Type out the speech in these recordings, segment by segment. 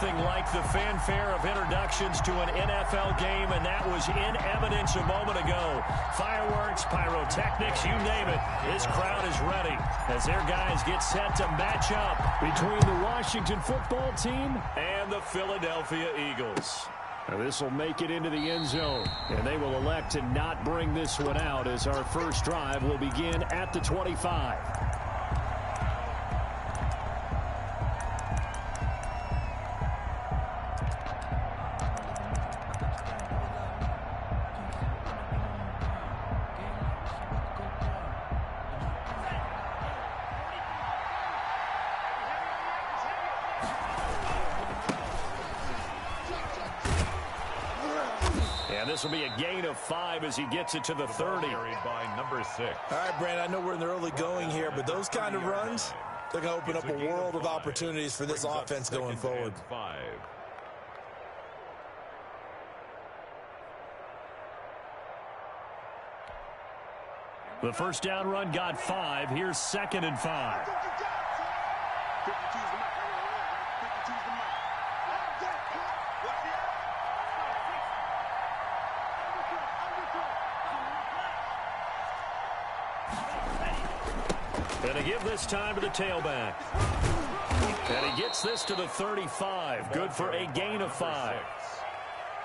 nothing like the fanfare of introductions to an NFL game, and that was in evidence a moment ago. Fireworks, pyrotechnics, you name it. This crowd is ready as their guys get set to match up between the Washington football team and the Philadelphia Eagles. This will make it into the end zone, and they will elect to not bring this one out as our first drive will begin at the 25. And this will be a gain of 5 as he gets it to the 30. By number 6. All right, Brandon, I know we're in the early going here, but those kind of runs, they're going to open up a world of opportunities for this offense going forward. 5. The first down run got 5. Here's 2nd and 5. And to give this time to the tailback. And he gets this to the 35. Good for a gain of 5.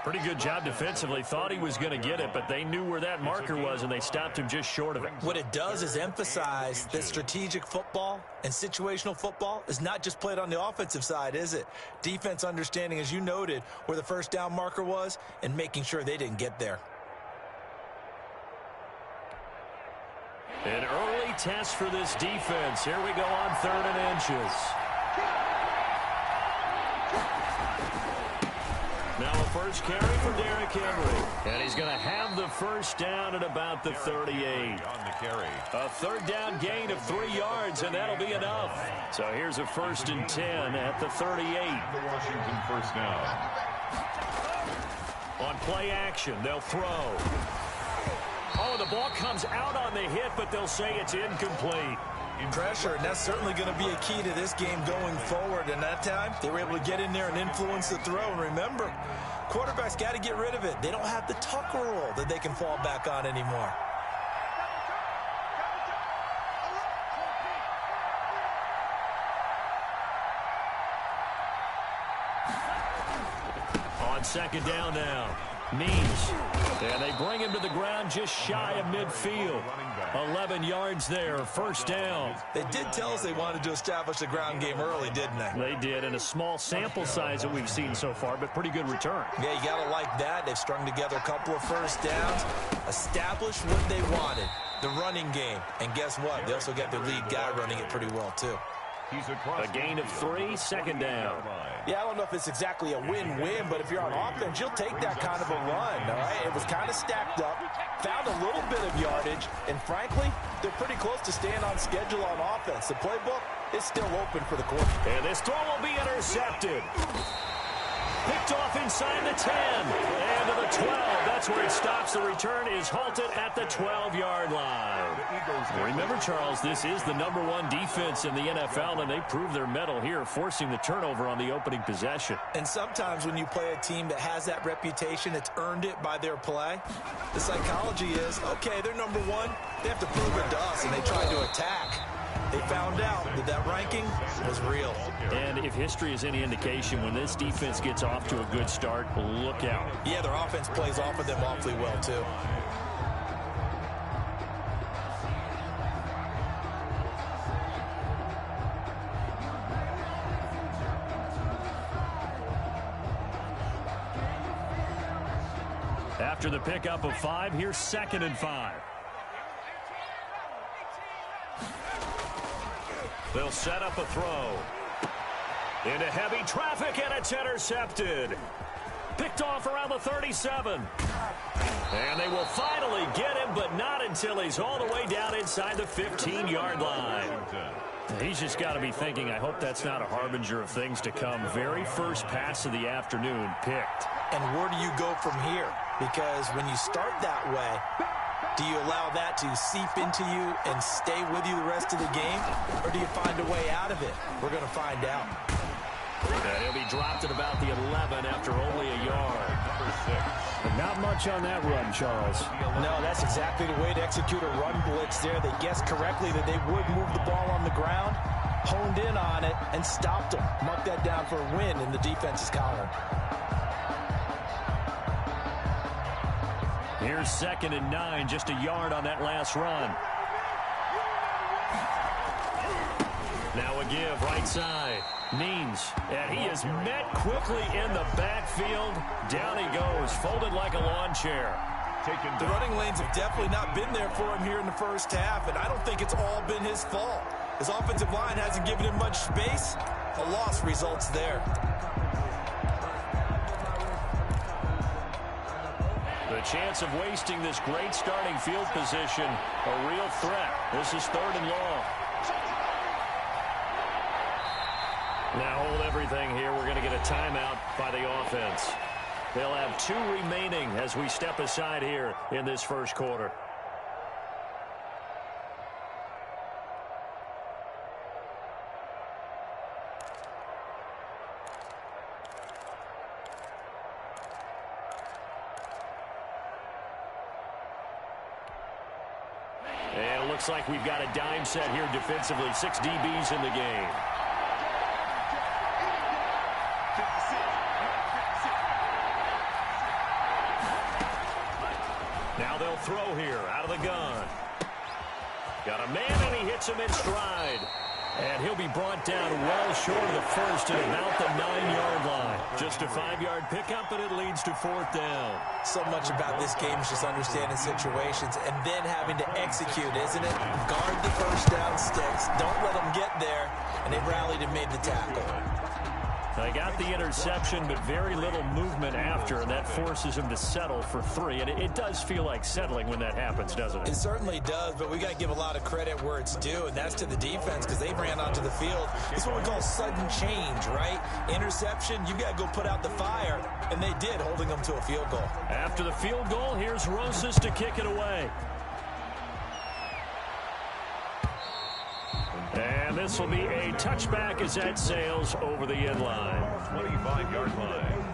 Pretty good job defensively. Thought he was going to get it, but they knew where that marker was, and they stopped him just short of it. What it does is emphasize that strategic football and situational football is not just played on the offensive side, is it? Defense understanding, as you noted, where the first down marker was and making sure they didn't get there. An early test for this defense. Here we go on 3rd and inches. Now a first carry for Derrick Henry. And he's going to have the first down at about the 38. On the carry. A 3rd down gain of 3 yards, and that'll be enough. So here's a 1st and 10 at the 38. The Washington first down. On play action, they'll throw. Oh, the ball comes out on the hit, but they'll say it's incomplete. Pressure, and that's certainly going to be a key to this game going forward. And that time, they were able to get in there and influence the throw. And remember, quarterbacks got to get rid of it. They don't have the tucker roll that they can fall back on anymore. On 2nd down now. Means. And they bring him to the ground just shy of midfield. 11 yards there, first down. They did tell us they wanted to establish the ground game early, didn't they? They did, and a small sample size that we've seen so far, but pretty good return. Yeah, you got to like that. They've strung together a couple of first downs, established what they wanted, the running game. And guess what? They also got their lead guy running it pretty well, too. A gain of 3, 2nd down. Yeah, I don't know if it's exactly a win-win, but if you're on offense, you'll take that kind of a run, all right? It was kind of stacked up, found a little bit of yardage, and frankly, they're pretty close to staying on schedule on offense. The playbook is still open for the quarterback. And this throw will be intercepted. Picked off inside the 10 and to the 12. That's where it stops. The return is halted at the 12-yard line. Remember, Charles, this is the #1 defense in the NFL, and they prove their mettle here, forcing the turnover on the opening possession. And sometimes when you play a team that has that reputation, it's earned it by their play. The psychology is, okay, they're #1. They have to prove it to us, and they try to attack. They found out that that ranking was real. And if history is any indication, when this defense gets off to a good start, look out. Yeah, their offense plays off of them awfully well, too. After the pickup of 5, here's 2nd and 5. They'll set up a throw. Into heavy traffic, and it's intercepted. Picked off around the 37. And they will finally get him, but not until he's all the way down inside the 15-yard line. He's just got to be thinking, I hope that's not a harbinger of things to come. Very first pass of the afternoon picked. And where do you go from here? Because when you start that way, do you allow that to seep into you and stay with you the rest of the game? Or do you find a way out of it? We're going to find out. And he'll be dropped at about the 11 after only a yard. Number 6. But not much on that run, Charles. No, that's exactly the way to execute a run blitz there. They guessed correctly that they would move the ball on the ground, honed in on it, and stopped them. Mark that down for a win in the defense's column. Here's 2nd and 9, just a yard on that last run. Now a give, right side. Means, and he is met quickly in the backfield. Down he goes, folded like a lawn chair. The running lanes have definitely not been there for him here in the first half, and I don't think it's all been his fault. His offensive line hasn't given him much space. A loss results there. The chance of wasting this great starting field position, a real threat. This is 3rd and long. Now hold everything here. We're going to get a timeout by the offense. They'll have 2 remaining as we step aside here in this first quarter. And it looks like we've got a dime set here defensively. 6 DBs in the game. Now they'll throw here out of the gun. Got a man, and he hits him in stride. And he'll be brought down well short of the first at about the 9-yard line. Just a 5-yard pickup, and it leads to 4th down. So much about this game is just understanding situations and then having to execute, isn't it? Guard the first down sticks. Don't let them get there. And they rallied and made the tackle. They got the interception, but very little movement after, and that forces him to settle for 3. And it does feel like settling when that happens, doesn't it? It certainly does, but we got to give a lot of credit where it's due, and that's to the defense because they ran onto the field. It's what we call sudden change, right? Interception, you got to go put out the fire, and they did, holding them to a field goal. After the field goal, here's Rosas to kick it away. And this will be a touchback as that sails over the end line. 25-yard line.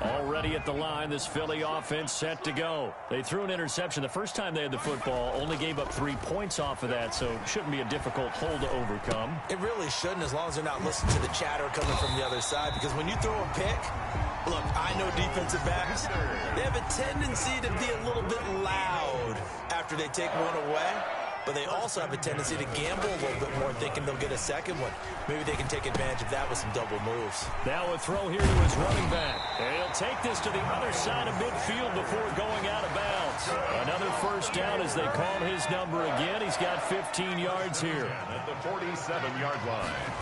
Already at the line, this Philly offense set to go. They threw an interception the first time they had the football, only gave up 3 points off of that, so shouldn't be a difficult hole to overcome. It really shouldn't, as long as they're not listening to the chatter coming from the other side, because when you throw a pick, look, I know defensive backs, they have a tendency to be a little bit loud after they take one away. But they also have a tendency to gamble a little bit more, thinking they'll get a second one. Maybe they can take advantage of that with some double moves. Now a throw here to his running back. And he'll take this to the other side of midfield before going out of bounds. Another first down as they call his number again. He's got 15 yards here. At the 47-yard line.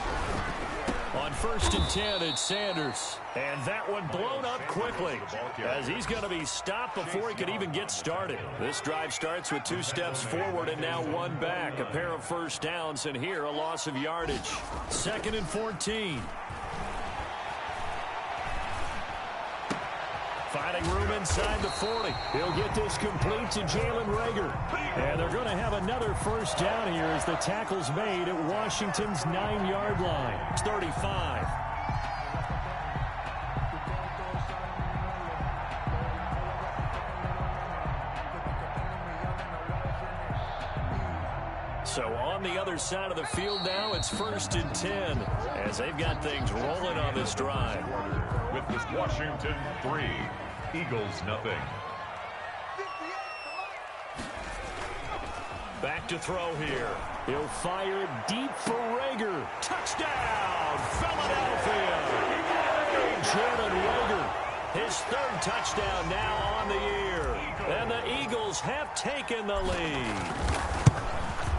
On 1st and 10, it's Sanders. And that one blown up quickly as he's going to be stopped before he could even get started. This drive starts with 2 steps forward and now 1 back. A pair of first downs, and here a loss of yardage. 2nd and 14. Finding room inside the 40. He'll get this complete to Jalen Reagor. And they're going to have another first down here as the tackle's made at Washington's 9-yard line. It's 35. So on the other side of the field now, it's 1st and 10 as they've got things rolling on this drive. With this Washington 3, Eagles nothing. Back to throw here. He'll fire deep for Reagor. Touchdown, Philadelphia. Jalen Reagor, his 3rd touchdown now on the year. And the Eagles have taken the lead.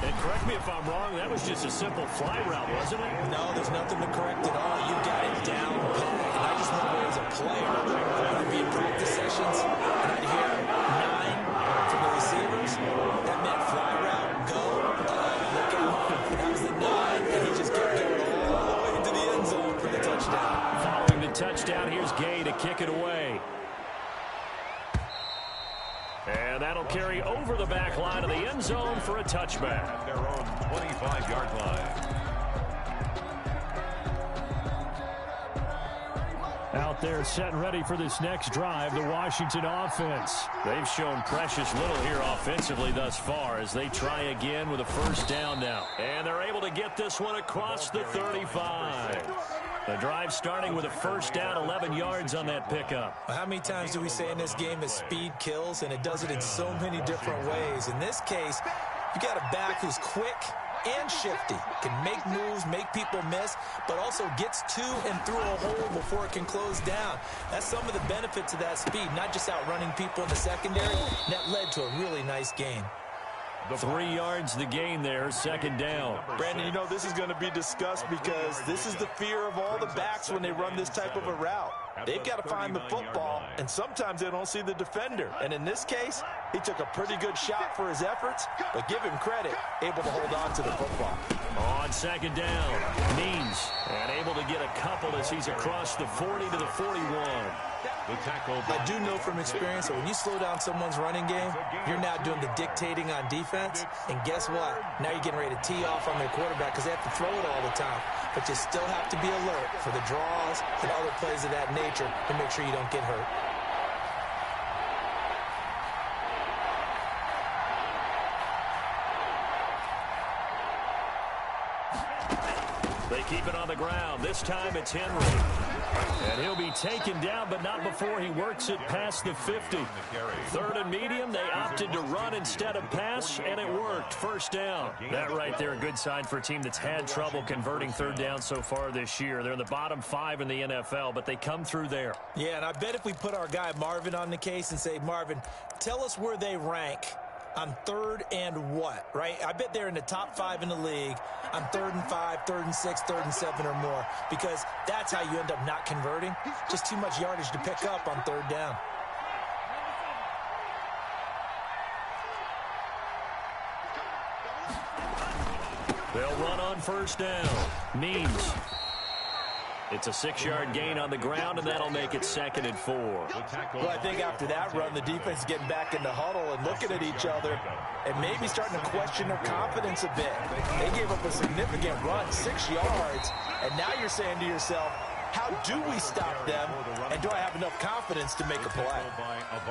And correct me if I'm wrong, that was just a simple fly route, wasn't it? No, there's nothing to correct at all. You got it down pat. And I just remember as a player, I'd be in practice sessions, and I'd hear 9 from the receivers. That meant fly route, go, look out. That was the 9, and he just kept going all the way into the end zone for the touchdown. Following the touchdown, here's Gay to kick it away. And that'll carry over the back line of the end zone for a touchback. At their own 25-yard line. Out there set and ready for this next drive, the Washington offense. They've shown precious little here offensively thus far as they try again with a first down now. And they're able to get this one across the 35. The drive starting with a first down, 11 yards on that pickup. How many times do we say in this game that speed kills, and it does it in so many different ways? In this case, you got a back who's quick and shifty, can make moves, make people miss, but also gets to and through a hole before it can close down. That's some of the benefits of that speed, not just outrunning people in the secondary. That led to a really nice gain. 3 yards the gain there, second down. Brandon, you know this is going to be discussed because this is the fear of all the backs when they run this type of a route. They've got to find the football, and sometimes they don't see the defender. And in this case, he took a pretty good shot for his efforts, but give him credit, able to hold on to the football. On second down, Means, and able to get a couple as he's across the 40 to the 41. I do know from experience that when you slow down someone's running game, you're now doing the dictating on defense. And guess what? Now you're getting ready to tee off on their quarterback because they have to throw it all the time. But you still have to be alert for the draws and other plays of that nature to make sure you don't get hurt. They keep it on the ground. This time it's Henry. And he'll be taken down, but not before he works it past the 50. Third and medium, they opted to run instead of pass, and it worked. First down. That right there, a good sign for a team that's had trouble converting third down so far this year. They're in the bottom 5 in the NFL, but they come through there. Yeah, and I bet if we put our guy Marvin on the case and say, Marvin, tell us where they rank on third and what, right? I bet they're in the top 5 in the league on 3rd and 5, 3rd and 6, 3rd and 7 or more, because that's how you end up not converting. Just too much yardage to pick up on third down. They'll run on first down. Means. It's a 6-yard gain on the ground, and that'll make it 2nd and 4. Well, I think after that run, the defense is getting back in the huddle and looking at each other and maybe starting to question their confidence a bit. They gave up a significant run, 6 yards, and now you're saying to yourself, how do we stop them, and do I have enough confidence to make a play?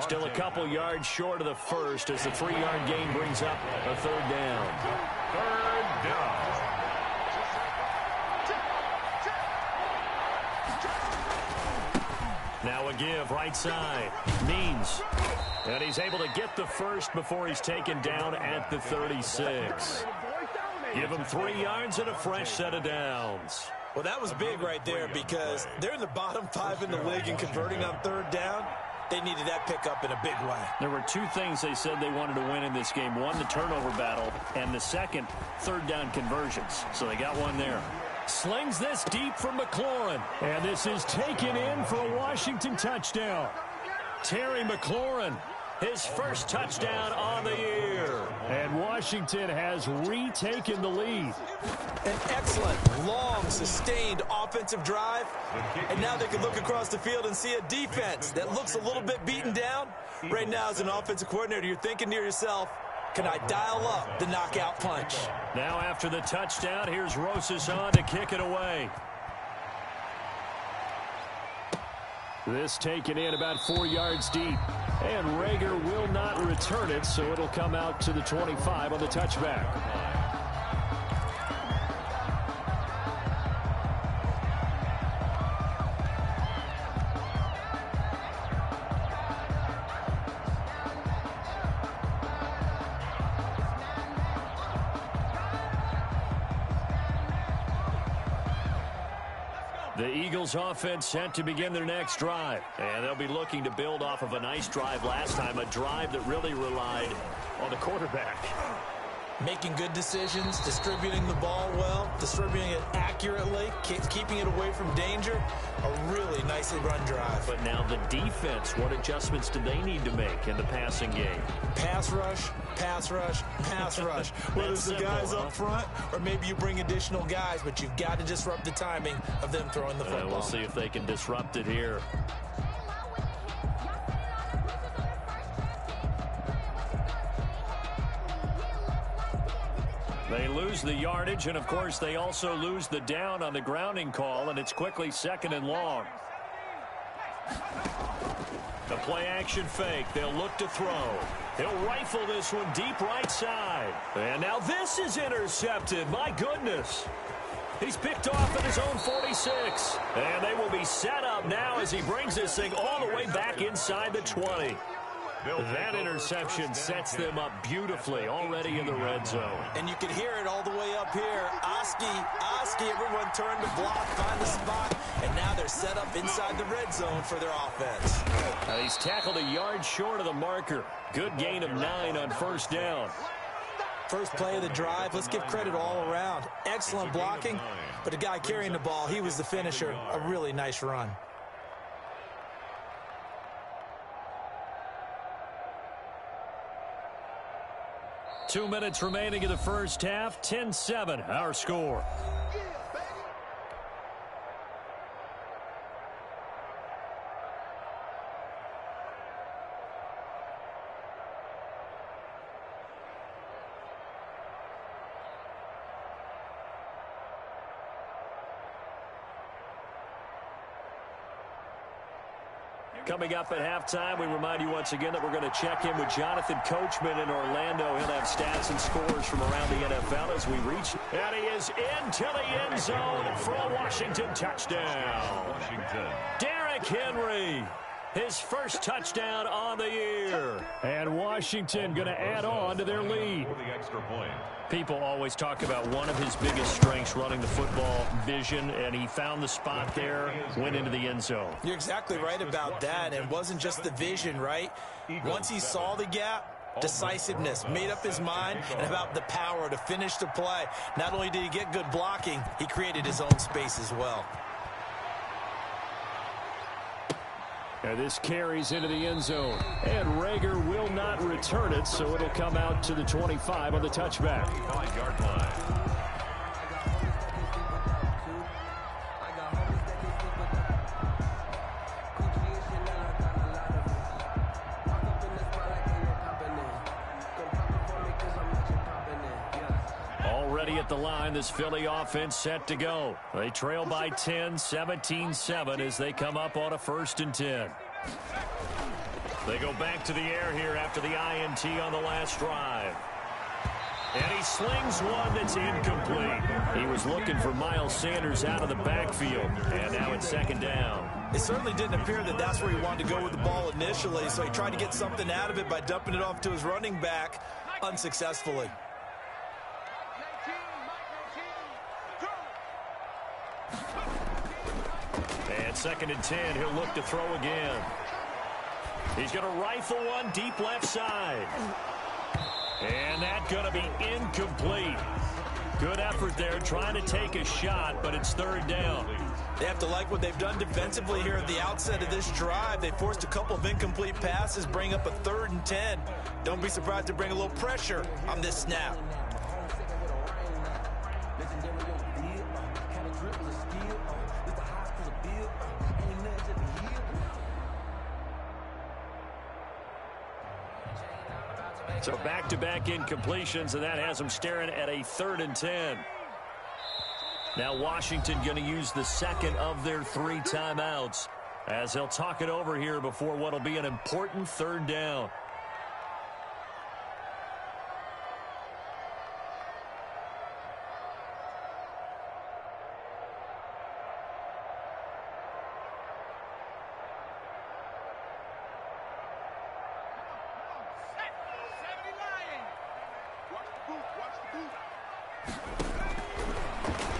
Still a couple yards short of the first as the 3-yard gain brings up a third down. Third down. Now a give, right side. Means. And he's able to get the first before he's taken down at the 36. Give him 3 yards and a fresh set of downs. Well, that was big right there because they're in the bottom 5 in the league and converting on third down. They needed that pickup in a big way. There were 2 things they said they wanted to win in this game. One, the turnover battle, and the second, third down conversions. So they got one there. Slings this deep for McLaurin. And this is taken in for a Washington touchdown. Terry McLaurin, his first touchdown on the year. And Washington has retaken the lead. An excellent, long, sustained offensive drive. And now they can look across the field and see a defense that looks a little bit beaten down. Right now, as an offensive coordinator, you're thinking to yourself, can I dial up the knockout punch? Now after the touchdown, here's Rosas on to kick it away. This taken in about 4 yards deep. And Rager will not return it, so it'll come out to the 25 on the touchback. The Eagles offense set to begin their next drive. And they'll be looking to build off of a nice drive last time, a drive that really relied on the quarterback. Making good decisions, distributing the ball well, distributing it accurately, keeping it away from danger. A really nicely run drive. But now the defense, what adjustments do they need to make in the passing game? Pass rush, pass rush, pass rush. Whether it's the guys up front or maybe you bring additional guys, but you've got to disrupt the timing of them throwing the football. We'll see if they can disrupt it here. They lose the yardage, and, of course, they also lose the down on the grounding call, and it's quickly 2nd and long. The play action fake. They'll look to throw. He'll rifle this one deep right side. And now this is intercepted. My goodness. He's picked off at his own 46. And they will be set up now as he brings this thing all the way back inside the 20. That interception sets them up beautifully already in the red zone. And you can hear it all the way up here. Oski, everyone turned to block, find the spot, and now they're set up inside the red zone for their offense. Now he's tackled a yard short of the marker. Good gain of 9 on first down. First play of the drive, let's give credit all around. Excellent blocking, but the guy carrying the ball, he was the finisher. A really nice run. Two minutes remaining in the first half. 10-7, our score. Coming up at halftime, we remind you once again that we're going to check in with Jonathan Coachman in Orlando. He'll have stats and scores from around the NFL as we reach. And he is into the end zone for a Washington touchdown. Derrick Henry, his first touchdown on the year. And Washington going to add on to their lead. People always talk about one of his biggest strengths, running the football, vision, and he found the spot there, went into the end zone. You're exactly right about that. It wasn't just the vision, right? Once he saw the gap, decisiveness, made up his mind, and about the power to finish the play. Not only did he get good blocking, he created his own space as well. And this carries into the end zone. And Rager will not return it, so it'll come out to the 25 on the touchback. 5-yard line. Already at the line, this Philly offense set to go. They trail by 10, 17-7 as they come up on a 1st and 10. They go back to the air here after the INT on the last drive. And he slings one that's incomplete. He was looking for Miles Sanders out of the backfield. And now it's 2nd down. It certainly didn't appear that that's where he wanted to go with the ball initially, so he tried to get something out of it by dumping it off to his running back unsuccessfully. And 2nd and 10, he'll look to throw again. He's going to rifle one deep left side. And that's going to be incomplete. Good effort there, trying to take a shot, but it's 3rd down. They have to like what they've done defensively here at the outset of this drive. They forced a couple of incomplete passes, bring up a 3rd and 10. Don't be surprised to bring a little pressure on this snap. So back-to-back incompletions, and that has them staring at a 3rd and 10. Now Washington going to use the 2nd of their 3 timeouts as they'll talk it over here before what will be an important 3rd down.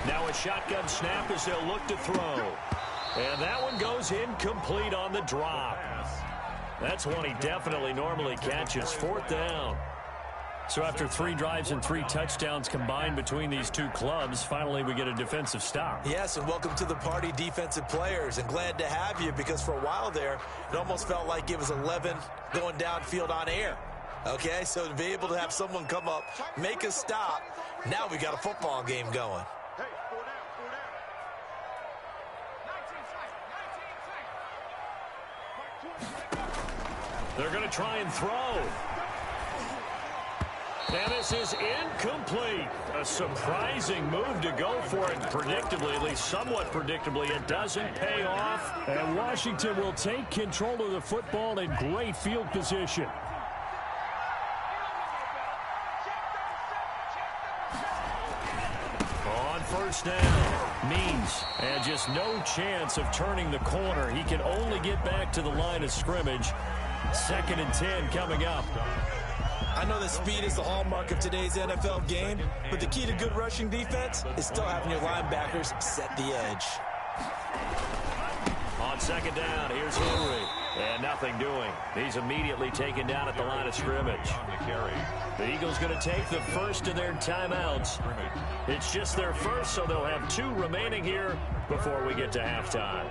Now a shotgun snap as they'll look to throw. And that one goes incomplete on the drop. That's one he definitely normally catches. 4th down. So after 3 drives and 3 touchdowns combined between these two clubs, finally we get a defensive stop. Yes, and welcome to the party, defensive players. And glad to have you, because for a while there, it almost felt like it was 11 going downfield on air. Okay, so to be able to have someone come up, make a stop, now we got a football game going. They're going to try and throw. And this is incomplete. A surprising move to go for it predictably, at least somewhat predictably. It doesn't pay off. And Washington will take control of the football in great field position. On first down, Means. And just no chance of turning the corner. He can only get back to the line of scrimmage. 2nd and 10 coming up. I know that speed is the hallmark of today's NFL game, but the key to good rushing defense is still having your linebackers set the edge. On 2nd down, here's Henry. And nothing doing. He's immediately taken down at the line of scrimmage. The Eagles going to take the first of their timeouts. It's just their first, so they'll have 2 remaining here before we get to halftime.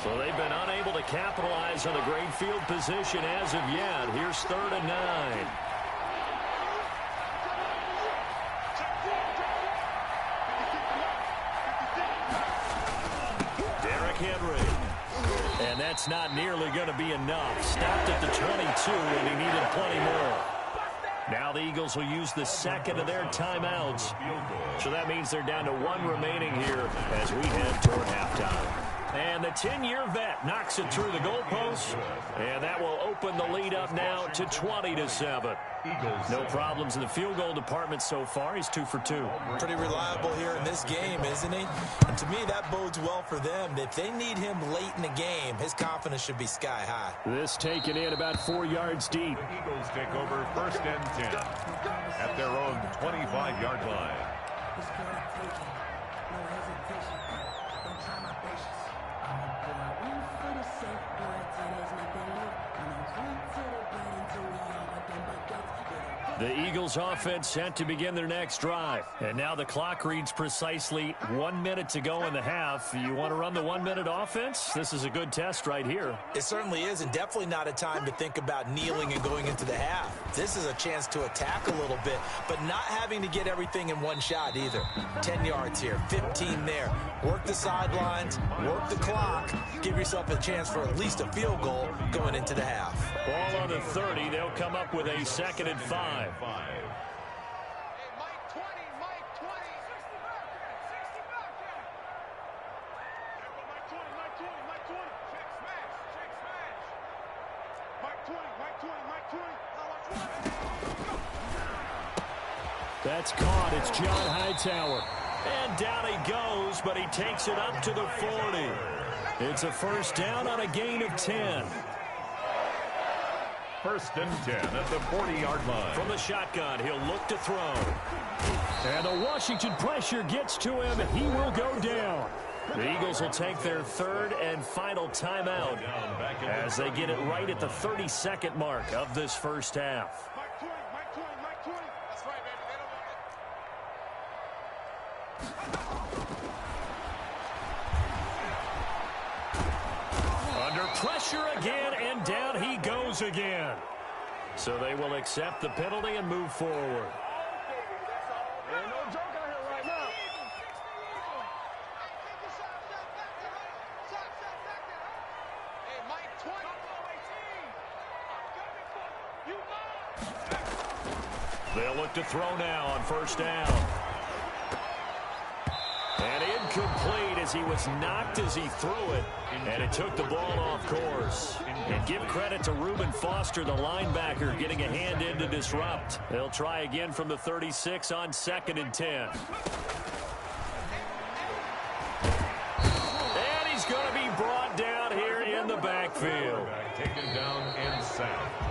So they've been unable to capitalize on a great field position as of yet. Here's 3rd and 9. Derrick Henry. And that's not nearly going to be enough. Stopped at the 22, and he needed plenty more. Now the Eagles will use the 2nd of their timeouts. So that means they're down to 1 remaining here as we head toward halftime. And the 10-year vet knocks it through the goalpost. And that will open the lead up now to 20-7. No problems in the field goal department so far. He's 2 for 2. Pretty reliable here in this game, isn't he? And to me, that bodes well for them. If they need him late in the game, his confidence should be sky high. This taken in about 4 yards deep. The Eagles take over 1st and 10 at their own 25-yard line. The Eagles offense set to begin their next drive. And now the clock reads precisely 1 minute to go in the half. You want to run the 1-minute offense? This is a good test right here. It certainly is, and definitely not a time to think about kneeling and going into the half. This is a chance to attack a little bit, but not having to get everything in one shot either. 10 yards here, 15 there. Work the sidelines, work the clock, give yourself a chance for at least a field goal going into the half. Ball on the 30. They'll come up with a 2nd and 5. That's caught. It's John Hightower. And down he goes, but he takes it up to the 40. It's a first down on a gain of 10. 1st and 10 at the 40-yard line. From the shotgun, he'll look to throw. And the Washington pressure gets to him. He will go down. The Eagles will take their 3rd and final timeout as they get it right at the 32nd mark of this first half. Under pressure again, and down he goes again. So they will accept the penalty and move forward. They'll look to throw now on first down. And incomplete as he was knocked as he threw it. And it took the ball off course. And give credit to Reuben Foster, the linebacker, getting a hand in to disrupt. They'll try again from the 36 on 2nd and 10. And he's going to be brought down here in the backfield. Taken down and sacked.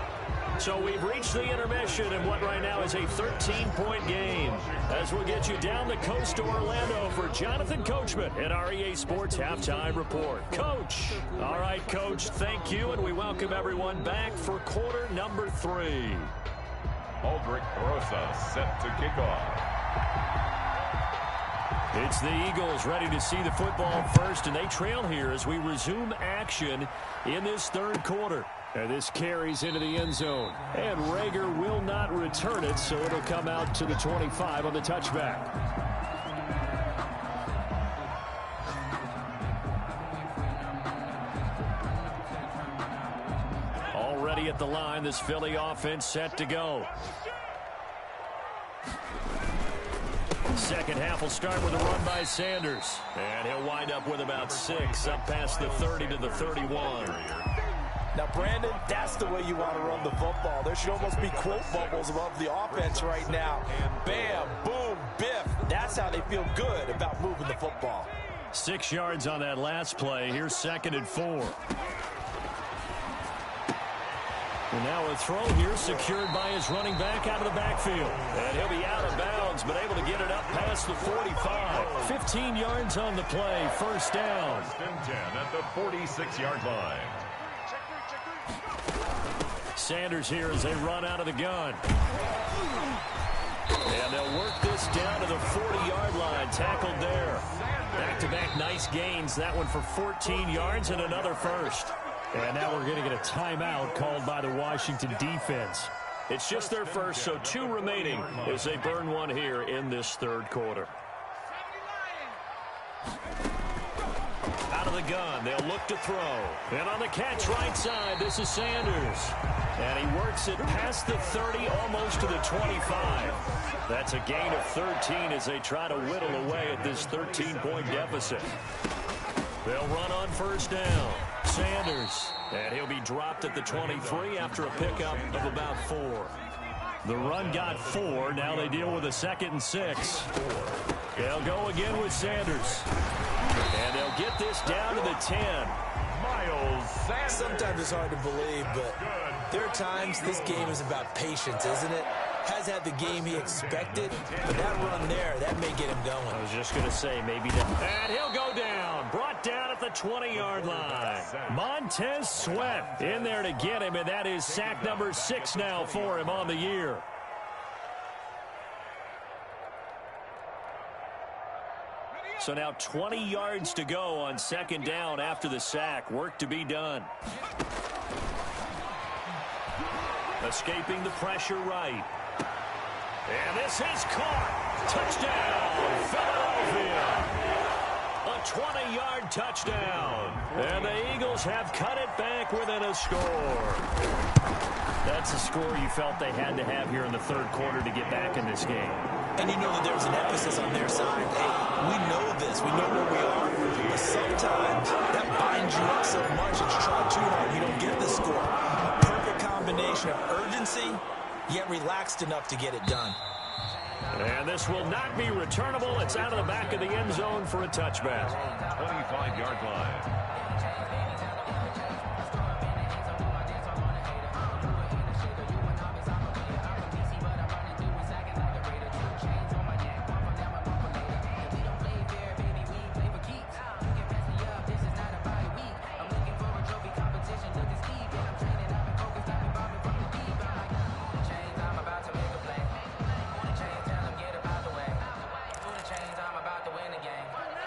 So we've reached the intermission in what right now is a 13-point game. As we'll get you down the coast to Orlando for Jonathan Coachman at our EA Sports Halftime Report. Coach. All right, Coach, thank you, and we welcome everyone back for quarter number 3. Aldrich Rosa set to kick off. It's the Eagles ready to see the football first, and they trail here as we resume action in this 3rd quarter. And this carries into the end zone. And Rager will not return it, so it'll come out to the 25 on the touchback. ready at the line. This Philly offense set to go. Second half will start with a run by Sanders. And he'll wind up with about 6, up past the 30 to the 31. Now, Brandon, that's the way you want to run the football. There should almost be quote bubbles above the offense right now. Bam, boom, biff. That's how they feel good about moving the football. 6 yards on that last play. Here's 2nd and 4. And now a throw here secured by his running back out of the backfield. And he'll be out of bounds, but able to get it up past the 45. 15 yards on the play. First down. 1st and 10 at the 46-yard line. Sanders here as they run out of the gun. And they'll work this down to the 40-yard line. Tackled there. Back-to-back nice gains. That one for 14 yards and another first. And now we're going to get a timeout called by the Washington defense. It's just their first, so 2 remaining as they burn one here in this 3rd quarter. Out of the gun, they'll look to throw. And on the catch right side, this is Sanders. And he works it past the 30, almost to the 25. That's a gain of 13 as they try to whittle away at this 13-point deficit. They'll run on first down. Sanders. And he'll be dropped at the 23 after a pickup of about 4. The run got 4. Now they deal with a 2nd and 6. They'll go again with Sanders. And they'll get this down to the 10. Miles Sanders. Sometimes it's hard to believe, but there are times this game is about patience, isn't it? Has had the game he expected, but that run there, that may get him going. I was just going to say, maybe that. And he'll go down. Brought down at the 20-yard line. Montez Sweat in there to get him, and that is sack number 6 now for him on the year. So now 20 yards to go on 2nd down after the sack. Work to be done. Escaping the pressure right. And this is caught. Touchdown, Philadelphia. A 20-yard touchdown. And the Eagles have cut it back within a score. That's a score you felt they had to have here in the 3rd quarter to get back in this game. And you know that there's an emphasis on their side. Hey, we know this. We know where we are. But sometimes that binds you up so much that you try too hard. You don't get the score. A perfect combination of urgency, yet relaxed enough to get it done. And this will not be returnable. It's out of the back of the end zone for a touchback. 25-yard line.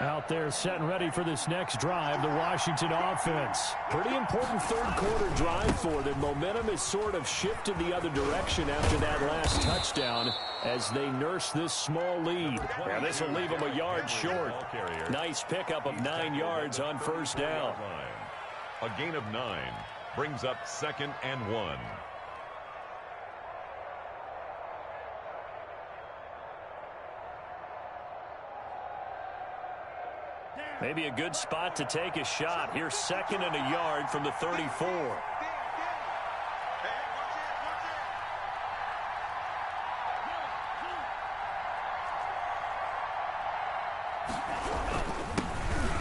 Out there setting ready for this next drive, the Washington offense. Pretty important 3rd quarter drive for them. Momentum is sort of shifted the other direction after that last touchdown as they nurse this small lead. And this will leave them a yard short. Nice pickup of 9 yards on first down. A gain of 9 brings up 2nd and 1. Maybe a good spot to take a shot. Here's 2nd and a yard from the 34.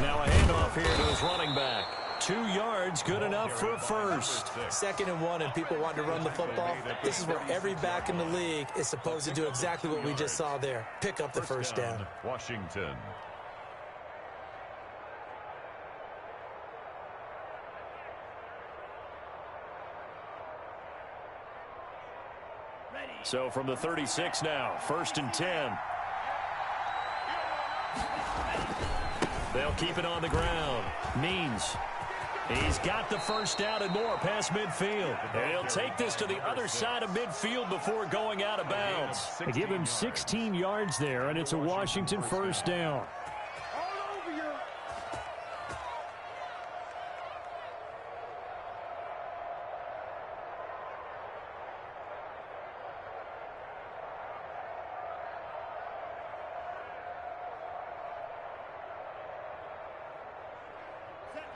Now a handoff here to his running back. 2 yards, good enough for a first. 2nd and 1, and people want to run the football. This is where every back in the league is supposed to do exactly what we just saw there. Pick up the first down. Washington. So from the 36 now, 1st and 10. They'll keep it on the ground. Means he's got the first down and more past midfield. And he'll take this to the other side of midfield before going out of bounds. They give him 16 yards there, and it's a Washington first down.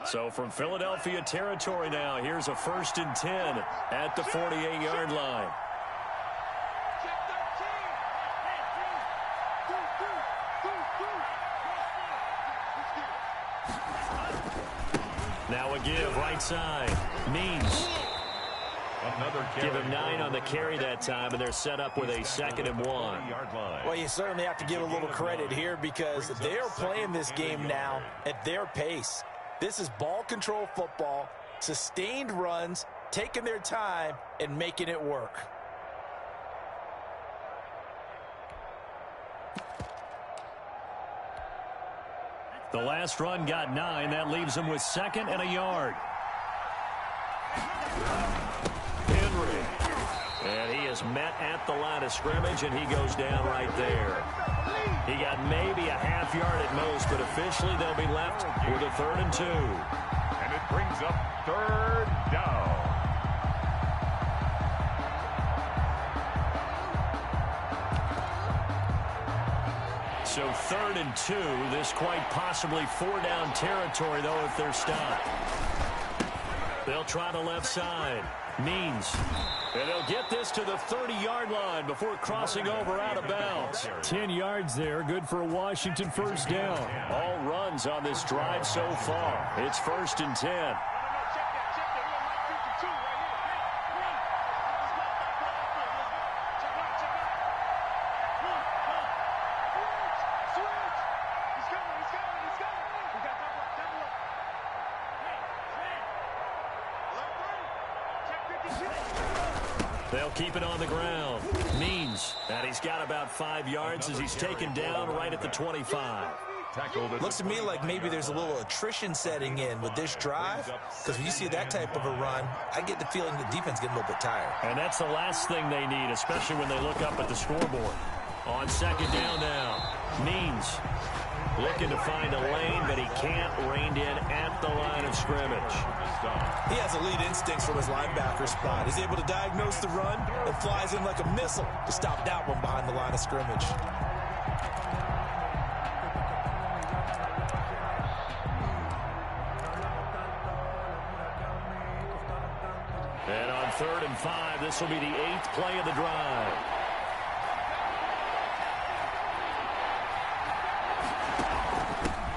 So from Philadelphia territory now, here's a 1st and 10 at the 48-yard line. Now a give right side. Means. Give him 9 on the carry that time, and they're set up with a 2nd and 1. Well, you certainly have to give a little credit here because they're playing this game now at their pace. This is ball control football, sustained runs, taking their time, and making it work. The last run got 9. That leaves them with 2nd and a yard. Henry. And he is met at the line of scrimmage, and he goes down right there. He got maybe a half yard at most, but officially they'll be left with a 3rd and 2. And it brings up 3rd down. So 3rd and 2. This quite possibly 4-down territory, though, if they're stopped. They'll try the left side. Means. And they'll get this to the 30-yard line before crossing over out of bounds. 10 yards there. Good for a Washington 1st down. All runs on this drive so far. It's 1st and 10. They'll keep it on the ground. Means that he's got about 5 yards as he's taken down right at the 25. Looks to me like maybe there's a little attrition setting in with this drive, because when you see that type of a run, I get the feeling the defense getting a little bit tired. And that's the last thing they need, especially when they look up at the scoreboard. On 2nd down now, Means looking to find a lane, but he can't. Reined in at the line of scrimmage. He has elite instincts from his linebacker spot. He's able to diagnose the run and flies in like a missile to stop that one behind the line of scrimmage. And on 3rd and 5, this will be the 8th play of the drive.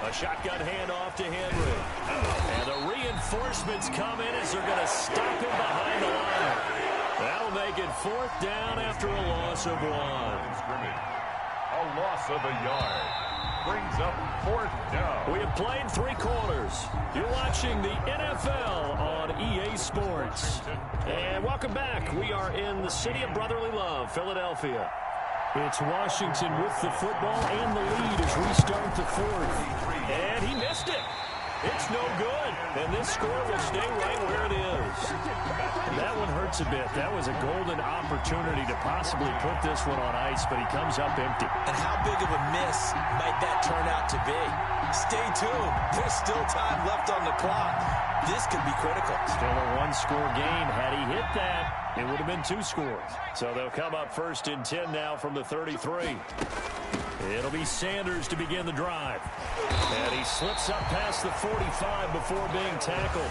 A shotgun handoff to Henry. And the reinforcements come in as they're going to stop him behind the line. That'll make it 4th down after a loss of 1. A loss of a yard. Brings up 4th down. We have played 3 quarters. You're watching the NFL on EA Sports. And welcome back. We are in the city of brotherly love, Philadelphia. It's Washington with the football and the lead as we start the 4th. And he missed it. It's no good. And this score will stay right where it is. That one hurts a bit. That was a golden opportunity to possibly put this one on ice, but he comes up empty. And how big of a miss might that turn out to be? Stay tuned. There's still time left on the clock. This could be critical. Still a 1-score game. Had he hit that, it would have been 2 scores. So they'll come up 1st and 10 now from the 33. It'll be Sanders to begin the drive. And he slips up past the 45 before being tackled.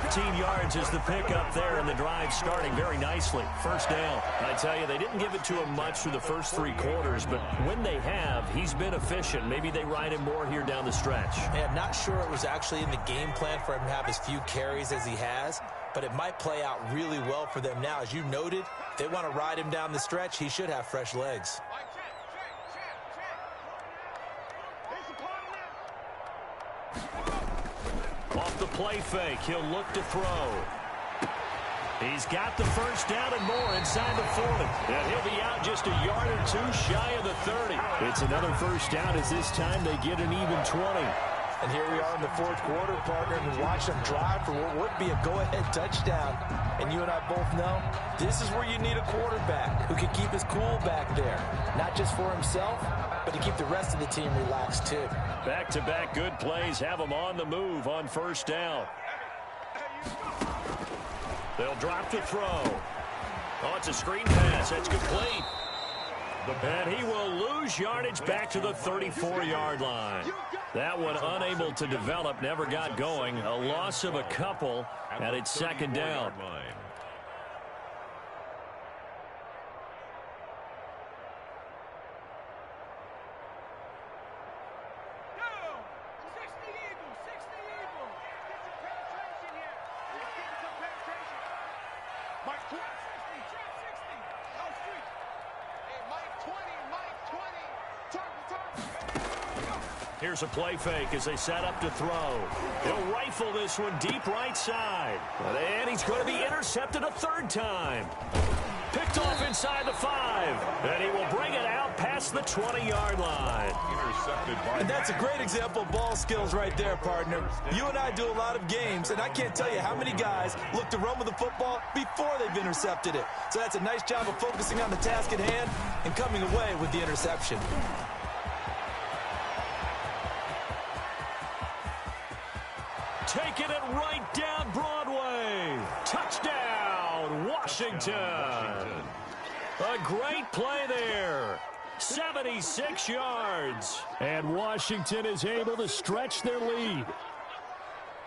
15 yards is the pickup there, and the drive starting very nicely. 1st down. I tell you, they didn't give it to him much through the first 3 quarters, but when they have, he's been efficient. Maybe they ride him more here down the stretch. Yeah, I'm not sure it was actually in the game plan for him to have as few carries as he has, but it might play out really well for them now. As you noted, if they want to ride him down the stretch, he should have fresh legs. Off the play fake, he'll look to throw. He's got the 1st down and more inside the 40. And he'll be out just a yard or 2 shy of the 30. It's another 1st down as this time they get an even 20. And here we are in the 4th quarter, partner, and watch them drive for what would be a go-ahead touchdown. And you and I both know this is where you need a quarterback who can keep his cool back there. Not just for himself, but to keep the rest of the team relaxed too. Back-to-back good plays have them on the move on 1st down. They'll drop to throw. Oh, it's a screen pass. That's complete. And he will lose yardage back to the 34-yard line. That one unable to develop, never got going. A loss of a couple, and it's second down. Here's a play fake as they set up to throw. He'll rifle this one deep right side. And he's going to be intercepted a third time. Picked off inside the 5. And he will bring it out past the 20-yard line. And that's a great example of ball skills right there, partner. You and I do a lot of games, and I can't tell you how many guys look to run with the football before they've intercepted it. So that's a nice job of focusing on the task at hand and coming away with the interception. Taking it right down Broadway. Touchdown, Washington. A great play there. 76 yards. And Washington is able to stretch their lead.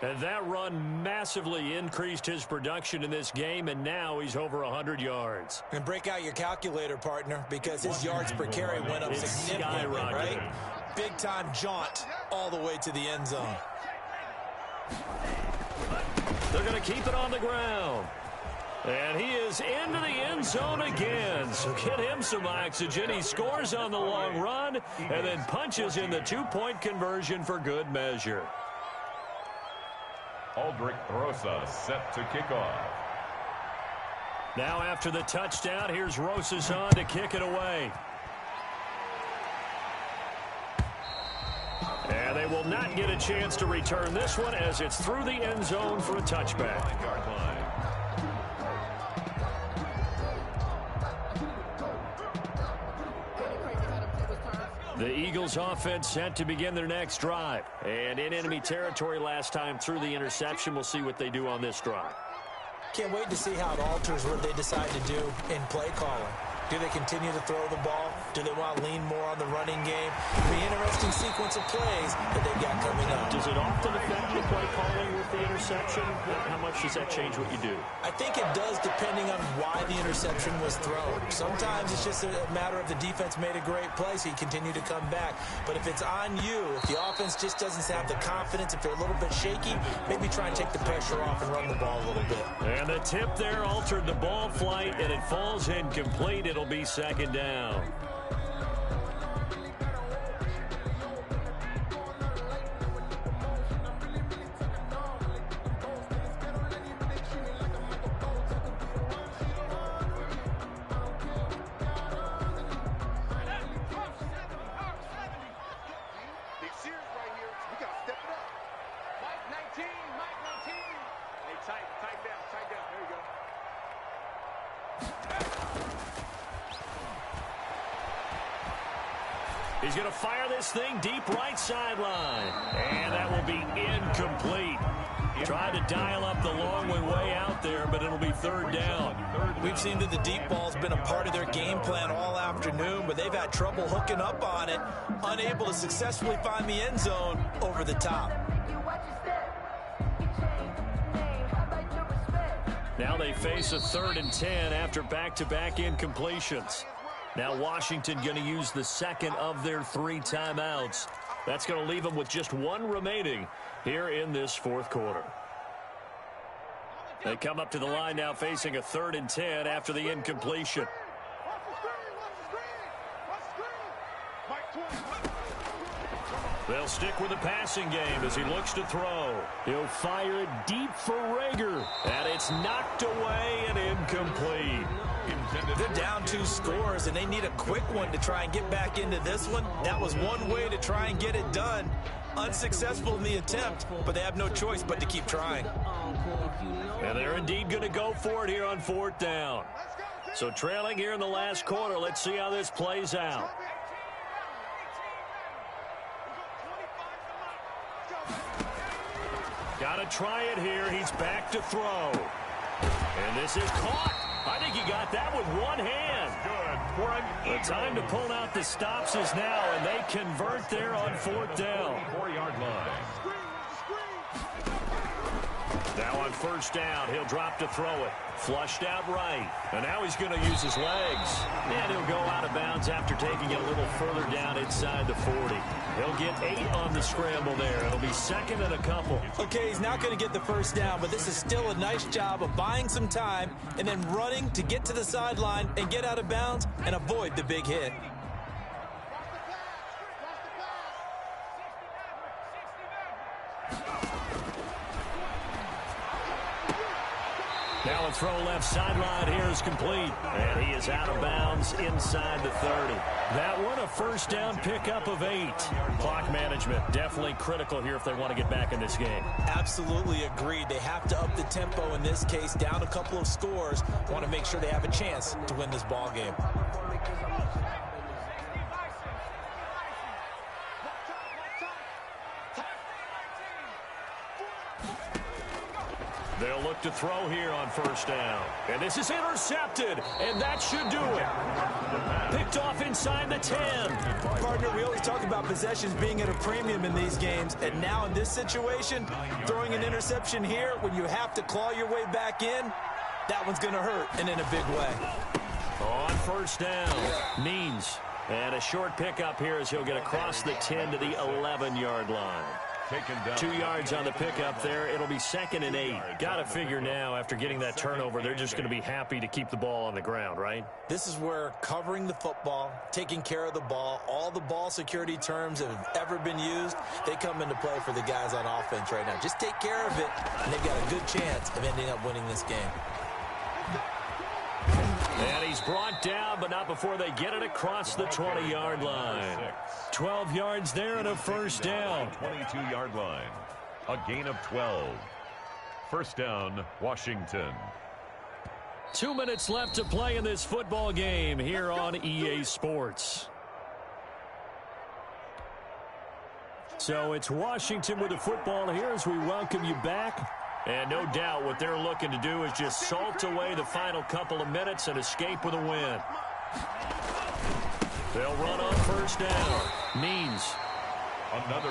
And that run massively increased his production in this game, and now he's over 100 yards. And break out your calculator, partner, because his yards per carry went up significantly, right? Big-time jaunt all the way to the end zone. They're going to keep it on the ground. And he is into the end zone again. So get him some oxygen. He scores on the long run and then punches in the two-point conversion for good measure. Aldrich Rosa set to kick off. Now after the touchdown, here's Rosas on to kick it away. And they will not get a chance to return this one as it's through the end zone for a touchback. The Eagles offense set to begin their next drive. And in enemy territory last time through the interception. We'll see what they do on this drive. Can't wait to see how it alters what they decide to do in play calling. Do they continue to throw the ball? Do they want to lean more on the running game? It'll be an interesting sequence of plays that they've got coming up. Does it often affect your play calling with the interception? How much does that change what you do? I think it does depending on why the interception was thrown. Sometimes it's just a matter of the defense made a great play, so you continue to come back. But if it's on you, if the offense just doesn't have the confidence, if they're a little bit shaky, maybe try and take the pressure off and run the ball a little bit. And the tip there altered the ball flight, and it falls incomplete. It'll be second down. He's going to fire this thing deep right sideline. And that will be incomplete. Tried to dial up the long way out there, but it'll be third down. We've seen that the deep ball's been a part of their game plan all afternoon, but they've had trouble hooking up on it, unable to successfully find the end zone over the top. Now they face a 3rd and 10 after back-to-back incompletions. Now Washington going to use the second of their 3 timeouts. That's going to leave them with just 1 remaining here in this 4th quarter. They come up to the line now facing a 3rd and 10 after the incompletion. They'll stick with the passing game as he looks to throw. He'll fire it deep for Rager. And it's knocked away and incomplete. They're down 2 scores, and they need a quick one to try and get back into this one. That was one way to try and get it done. Unsuccessful in the attempt, but they have no choice but to keep trying. And they're indeed going to go for it here on 4th down. So trailing here in the last quarter, let's see how this plays out. Got to try it here. He's back to throw. And this is caught. I think he got that with one hand. Good. The time to pull out the stops is now, and they convert there on 4th down. 4-yard line. Now on 1st down, he'll drop to throw it. Flushed out right. And now he's going to use his legs. And he'll go out of bounds after taking it a little further down inside the 40. He'll get 8 on the scramble there. It'll be 2nd and a couple. Okay, he's not going to get the 1st down, but this is still a nice job of buying some time and then running to get to the sideline and get out of bounds and avoid the big hit. Now a throw left sideline here is complete. And he is out of bounds inside the 30. That one a 1st down pickup of 8. Clock management definitely critical here if they want to get back in this game. Absolutely agreed. They have to up the tempo in this case, down a couple of scores. Want to make sure they have a chance to win this ball game. They'll look to throw here on 1st down. And this is intercepted, and that should do it. Picked off inside the 10. Partner, we always talk about possessions being at a premium in these games, and now in this situation, throwing an interception here when you have to claw your way back in, that one's going to hurt, and in a big way. On 1st down, Means. And a short pickup here as he'll get across the 10 to the 11-yard line. 2 yards on the pickup there. It'll be 2nd and 8. Got to figure now, after getting that turnover, they're just going to be happy to keep the ball on the ground, right? This is where covering the football, taking care of the ball, all the ball security terms that have ever been used, they come into play for the guys on offense right now. Just take care of it, and they've got a good chance of ending up winning this game. And he's brought down, but not before they get it across the 20-yard line. 12 yards there and a 1st down. 22-yard line. A gain of 12. 1st down, Washington. 2 minutes left to play in this football game here on EA Sports. So it's Washington with the football here as we welcome you back. And no doubt what they're looking to do is just salt away the final couple of minutes and escape with a win. They'll run on 1st down. Means.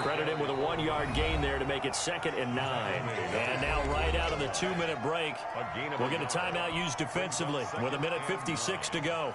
Credit him with a 1-yard gain there to make it 2nd and 9. And now right out of the 2-minute break, we'll get a timeout used defensively with 1:56 to go.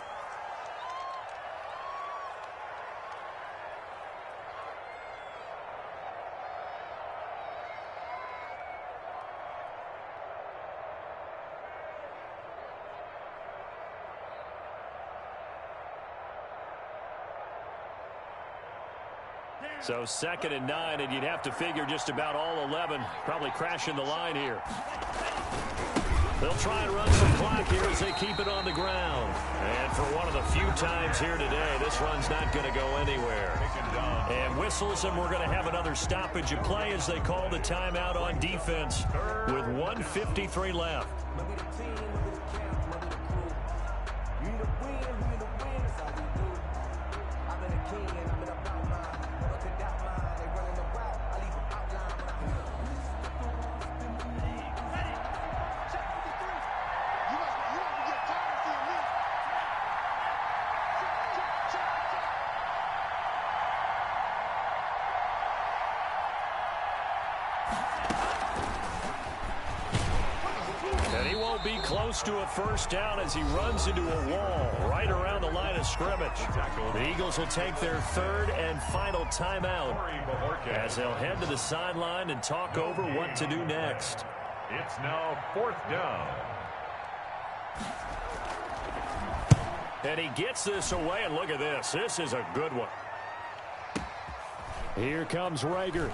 So 2nd and 9, and you'd have to figure just about all 11 probably crashing the line here. They'll try and run some clock here as they keep it on the ground. And for one of the few times here today, this run's not going to go anywhere. And whistles, and we're going to have another stoppage of play as they call the timeout on defense with 1:53 left. Be close to a 1st down as he runs into a wall right around the line of scrimmage. The Eagles will take their 3rd and final timeout as they'll head to the sideline and talk over what to do next. It's now 4th down. And he gets this away, and look at this. This is a good one. Here comes Rager.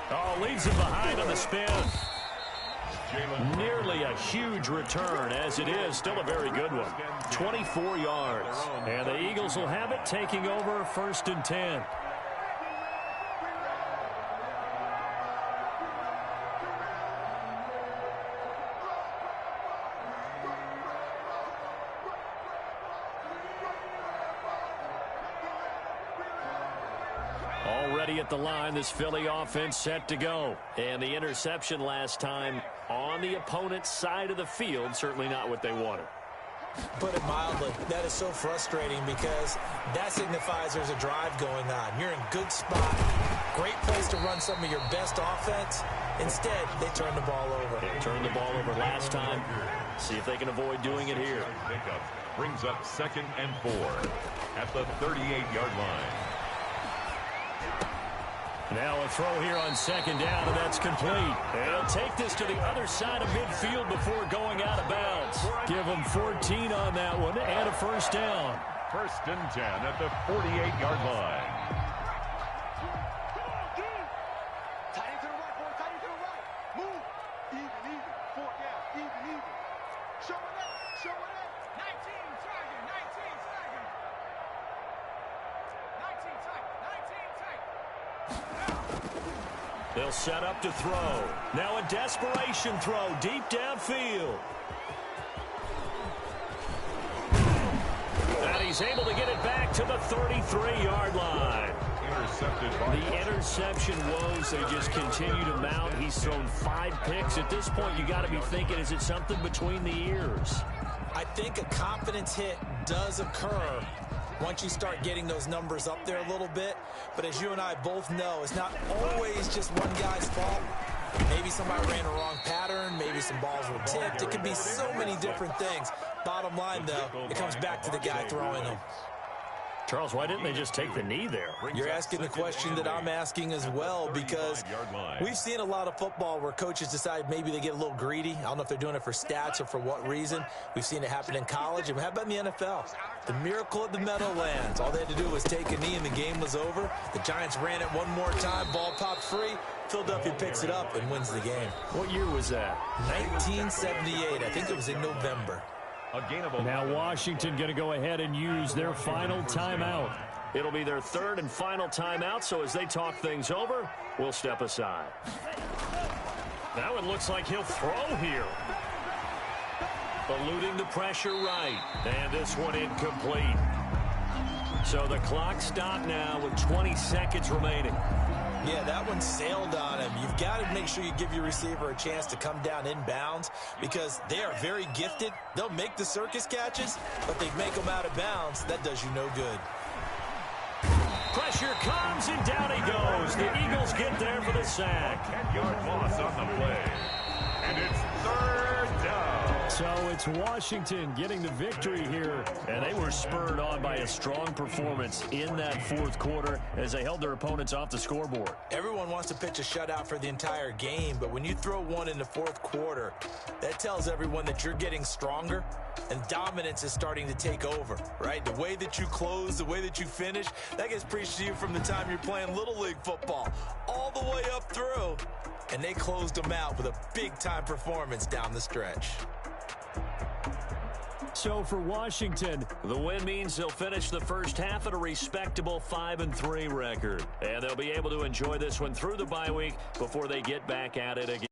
Oh, leaves him behind on the spin. Nearly a huge return, as it is still a very good one. 24 yards. And the Eagles will have it, taking over 1st and 10. Already at the line, this Philly offense set to go. And the interception last time on the opponent's side of the field. Certainly not what they wanted. Put it mildly, that is so frustrating because that signifies there's a drive going on. You're in good spot, great place to run some of your best offense. Instead, they turn the ball over. They turned the ball over last time. See if they can avoid doing it here. Brings up 2nd and 4 at the 38-yard line. Now a throw here on 2nd down, and that's complete. They'll take this to the other side of midfield before going out of bounds. Give them 14 on that one and a first down. 1st and 10 at the 48-yard line. They'll set up to throw. Now a desperation throw deep downfield. And he's able to get it back to the 33-yard line. The interception woes, they just continue to mount. He's thrown 5 picks. At this point, you got to be thinking, is it something between the ears? I think a confidence hit does occur once you start getting those numbers up there a little bit. But as you and I both know, it's not always just one guy's fault. Maybe somebody ran a wrong pattern. Maybe some balls were tipped. It could be so many different things. Bottom line, though, it comes back to the guy throwing them. Charles, why didn't they just take the knee there? You're asking the question that I'm asking as well, because we've seen a lot of football where coaches decide maybe they get a little greedy. I don't know if they're doing it for stats or for what reason. We've seen it happen in college. And how about in the NFL? The miracle of the Meadowlands. All they had to do was take a knee and the game was over. The Giants ran it one more time. Ball popped free. Philadelphia picks it up and wins the game. What year was that? 1978. I think it was in November. Now Washington going to go ahead and use their final timeout. It'll be their 3rd and final timeout, so as they talk things over, we'll step aside. Now it looks like he'll throw here. Eluding the pressure right. And this one incomplete. So the clock stopped now with 20 seconds remaining. Yeah, that one sailed on him. You've got to make sure you give your receiver a chance to come down inbounds because they are very gifted. They'll make the circus catches, but they make them out of bounds. That does you no good. Pressure comes, and down he goes. The Eagles get there for the sack. 10-yard loss on the play. And it's 3rd down. So it's Washington getting the victory here. And they were spurred on by a strong performance in that 4th quarter as they held their opponents off the scoreboard. Everyone wants to pitch a shutout for the entire game, but when you throw one in the 4th quarter, that tells everyone that you're getting stronger and dominance is starting to take over, right? The way that you close, the way that you finish, that gets preached to you from the time you're playing Little League football all the way up through. And they closed them out with a big-time performance down the stretch. So for Washington, the win means they'll finish the first half at a respectable 5-3 record. And they'll be able to enjoy this one through the bye week before they get back at it again.